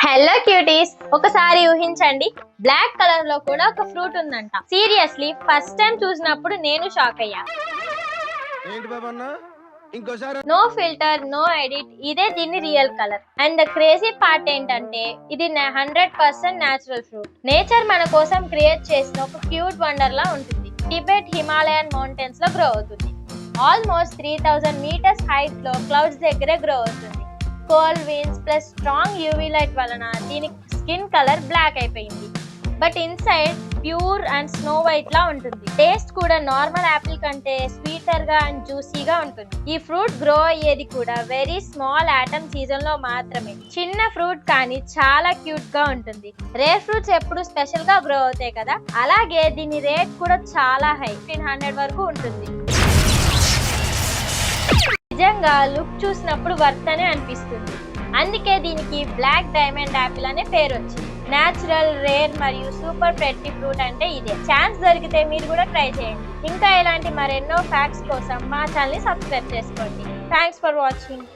Hello cuties, ఒకసారి ఊహించండి, black colour లో కూడా ఒక ఫ్రూట్ ఉందంట. సీరియస్లీ ఫస్ట్ టైం చూసినప్పుడు నేను షాక్ అయ్యా. నో ఫిల్టర్, నో ఎడిట్, ఇదే దీని real colour. And the crazy part ఏంటంటే ఇది 100% న్యాచురల్ ఫ్రూట్. నేచర్ మన కోసం క్రియేట్ చేసిన ఒక క్యూట్ వండర్ లా ఉంటుంది. టిబెట్ హిమాలయన్ మౌంటైన్స్ లో గ్రో అవుతుంది. ఆల్మోస్ట్ 3000 మీటర్స్ హైట్ లో క్లౌడ్స్ దగ్గరే గ్రో అవుతుంది. Cold winds plus strong UV light వలన దీని స్కిన్ కలర్ బ్లాక్ అయిపోయింది. But inside pure and snow white లా ఉంటుంది. టేస్ట్ కూడా నార్మల్ యాపిల్ కంటే స్వీటర్ గా అండ్ జ్యూసీగా ఉంటుంది. ఈ ఫ్రూట్ గ్రో అయ్యేది కూడా వెరీ స్మాల్ ఆటమ్ సీజన్ లో మాత్రమే. చిన్న ఫ్రూట్ కానీ చాలా క్యూట్ గా ఉంటుంది. రేర్ ఫ్రూట్స్ ఎప్పుడు స్పెషల్ గా గ్రో అవుతాయి కదా, అలాగే దీని రేట్ కూడా చాలా హై, 1500 వరకు ఉంటుంది. నిజంగా లుక్ చూసినప్పుడు వర్త్ అనే అనిపిస్తుంది. అందుకే దీనికి బ్లాక్ డైమండ్ యాపిల్ అనే పేరు వచ్చింది. న్యాచురల్, రేర్ మరియు సూపర్ ప్రెట్టి ఫ్రూట్ అంటే ఇదే. ఛాన్స్ దొరికితే మీరు కూడా ట్రై చేయండి. ఇంకా ఇలాంటి మరెన్నో ఫ్యాక్ట్స్ కోసం మా ఛానల్ ని సబ్స్క్రైబ్ చేసుకోండి. Thanks for watching.